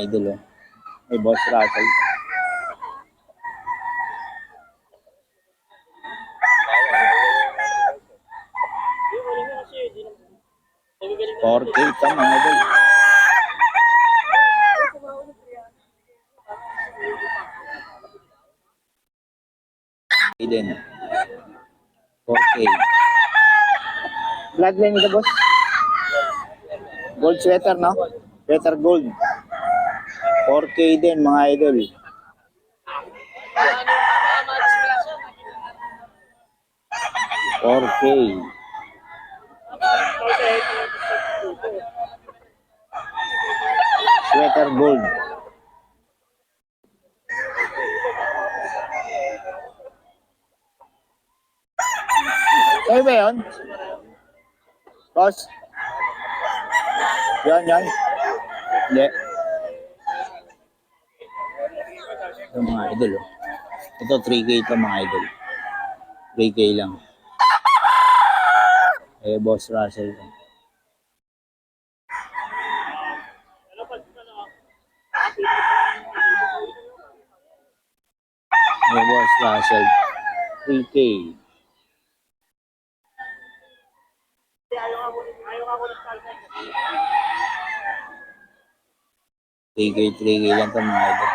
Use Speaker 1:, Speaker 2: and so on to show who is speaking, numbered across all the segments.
Speaker 1: idol, oh. May Boss Russell. $4K ito mga idol. Eden. 4K. Bloodline ito, boss. Gold sweater, no? Sweater gold. 4K din mga idol. $4K. Sweater gold. Sa'yo ba yun? Boss? Yan. Hindi. Ito mga idol, oh. Ito 3K ito mga idol. 3K lang. Boss Russell. Boss Russell. 3K. $3K lang ito mga idol.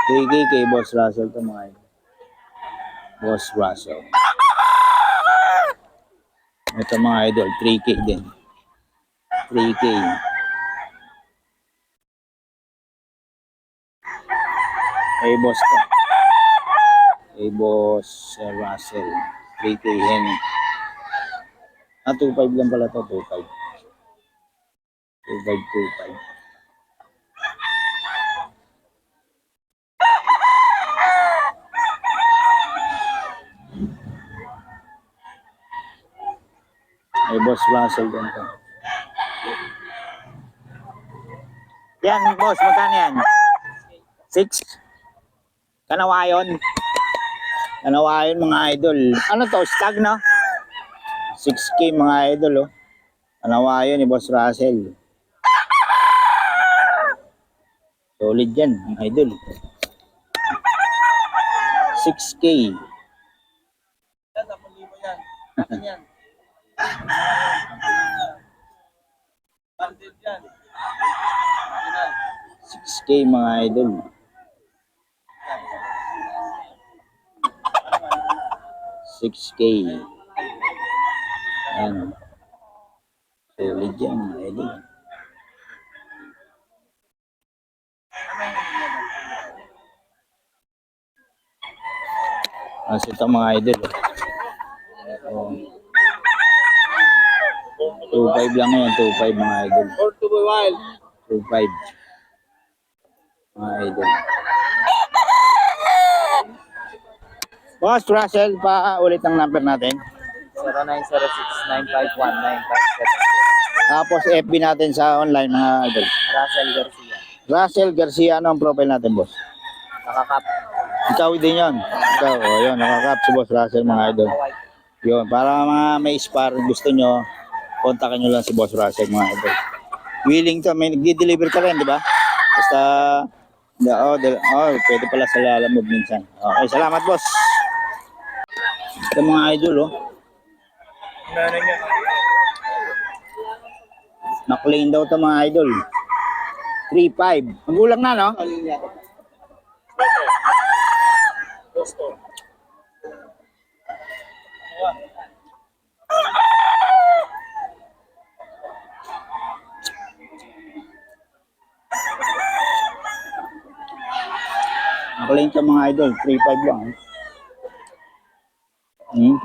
Speaker 1: $3K kay Boss Russell ito mga idol. Boss Russell. Ito mga idol, 3K din. 3K. Kay Boss to. Kay Boss Russell. 3K hen. 2.5 lang pala to, 2.5. 2.5. Kay Boss Russell din to. Yan, boss, magkano yan? 6? Kanawayon mga idol. Ano to? Stag, no? 6K mga idol, oh. Kanawayon ni Boss Russell. Solid yan, mga idol. 6K. Yan. 6K mga idol. $6K. Ayan. Solid yan mga idol. Kasi ito mga idol. Oh. 2.5 lang yan. 2.5 mga idol. 2.5 mga idol. Boss Russell, pa ulit ang number natin.
Speaker 2: 0906-951-9570.
Speaker 1: Tapos FB natin sa online mga idol.
Speaker 2: Russell Garcia.
Speaker 1: Russell Garcia, ano ang profile natin, boss?
Speaker 2: Nakakap.
Speaker 1: Ikaw din yun. Ikaw, yun, nakakap si Boss Russell mga idol. Yun, para mga may spar gusto nyo, kontakin nyo lang si Boss Russell mga idol. Willing to, may nagdi-deliver ka rin, di ba? Basta, pwede pala sa Lalamove minsan. Okay, salamat boss. Ito mga idol, oh. Naklain daw ito mga idol. 3.5. Magulang na, no? Naklain ito mga idol. 3.5 lang. Yun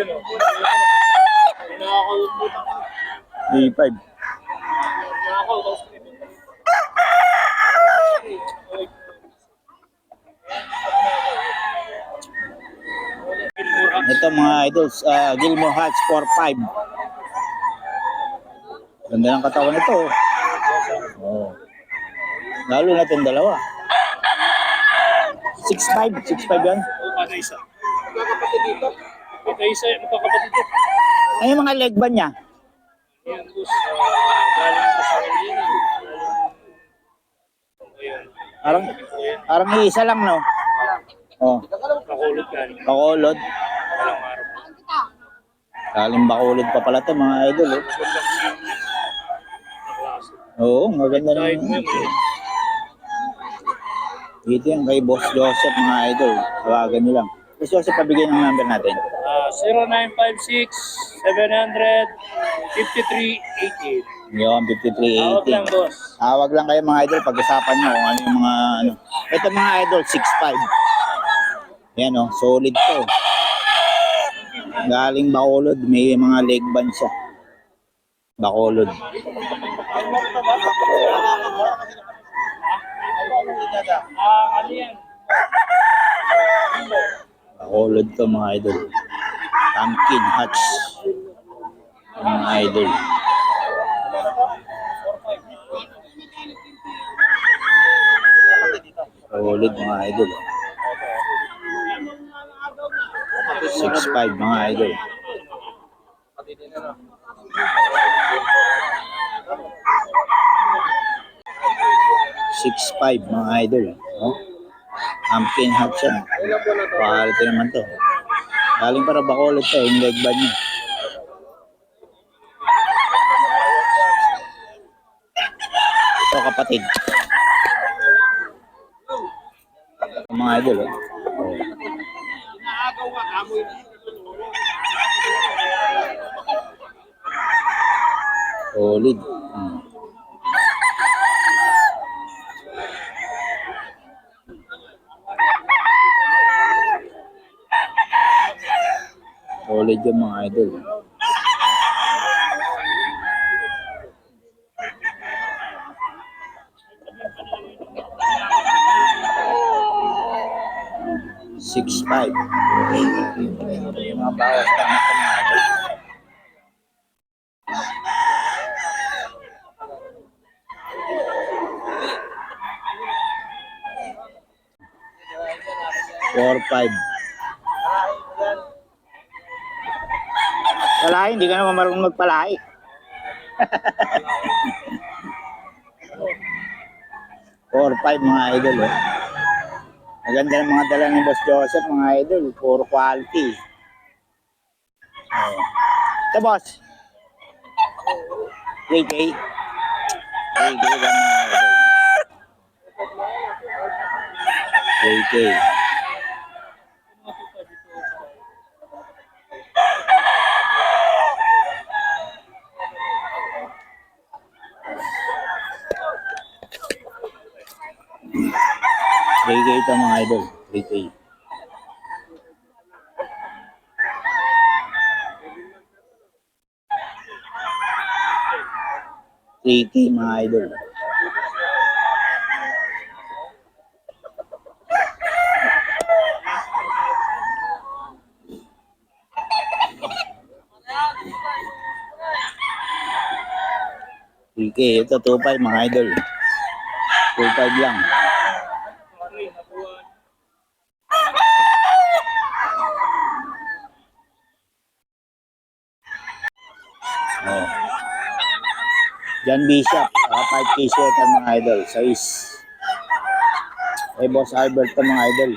Speaker 1: o. 3.5. Ito mga idols, Gilmore Hatch 4.5. Ganda ng katawan nito. Oh. Lalo na itong dalawa. 6'5", 6'5 yan.
Speaker 3: Kada isa. Kada isa, magkakapatid ko.
Speaker 1: Ano yung mga leg band niya?
Speaker 3: Yan, boss. Galing ko sa kanya. Ayan.
Speaker 1: Parang isa lang, no? Oh,
Speaker 3: Nakulot galing.
Speaker 1: Bacolod.
Speaker 3: Walang araw.
Speaker 1: Galing Bacolod pa pala to mga idol, oh.
Speaker 3: Magandang scene. Naklase.
Speaker 1: Oo, maganda
Speaker 3: Dahil mo
Speaker 1: naman.
Speaker 3: yun.
Speaker 1: Dito yan kay Boss Joseph mga idol. Tawagan nyo lang. Boss Joseph, pabigay ng number natin.
Speaker 3: 0956-700-5388.
Speaker 1: Yung
Speaker 3: Tawag lang,
Speaker 1: 5380.
Speaker 3: boss.
Speaker 1: Tawag lang kayo mga idol, pag-usapan nyo kung ano yung mga ano. Ito mga idol, 6'5". Yan oh, solid to. Galing Bacolod, may mga leg band siya. Bacolod.
Speaker 3: Ano yan?
Speaker 1: Bacolod to mga idol. Pumpkin Hatch. Mga idol. Solid mga idol. 6'5" mga idol. Mga idol. Oh. Pumpkin Hatch yan. Quality naman to. Galing para Bacolod to, yung leg band niya. Ito kapatid. Mga idol, oh. Solid. Solid yung mga idol. Six five. Mga bawas lang ito mga idol. Four five. Palahi, hindi ka naman marunong magpalahi. Four five mga idol, oh. Maganda ng mga dala ni Boss Joseph, mga idol. Puro quality. Oh. Ito, boss. 3K. 3K lang mga idol. 3K. ito mga idol. 3K. Mga idol. Ito 2.5 mga idol. 2.5 lang. Oh. John Bishop, 5K sweater mga idol, size. Boss Albert to mga idol.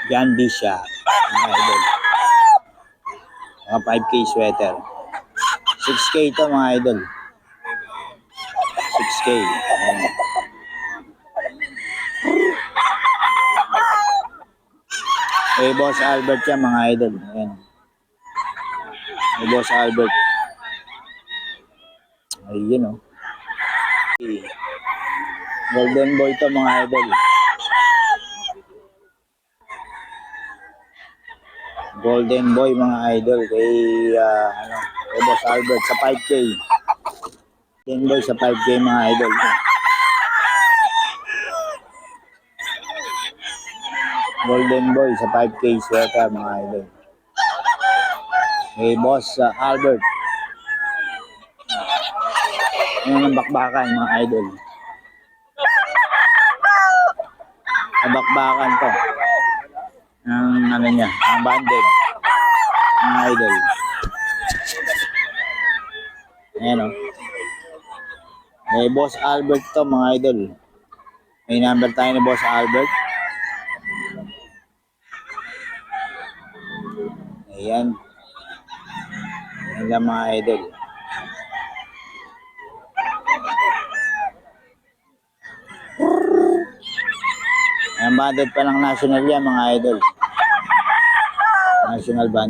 Speaker 1: John Bishop, mga idol. Mga 5K sweater. 6K to mga idol. 6K. Ayan. Boss Albert yan mga idol. Ayan. Boss Albert. Ayun oh. Golden boy to mga idol. Golden boy mga idol kay kay Boss Albert sa 5K. Golden boy sa 5K mga idol. Golden boy sa 5K sweater mga idol. Kay Boss Albert. Ayan ang bakbakan mga idol. Ang bakbakan to. Ang ano niya, ang banded. Mga idol. Ayan o. Kay Boss Albert to mga idol. May number tayo ni Boss Albert. Ayan. Ayan lang mga idol. Ayan, banded pa lang national yan mga idol. National band.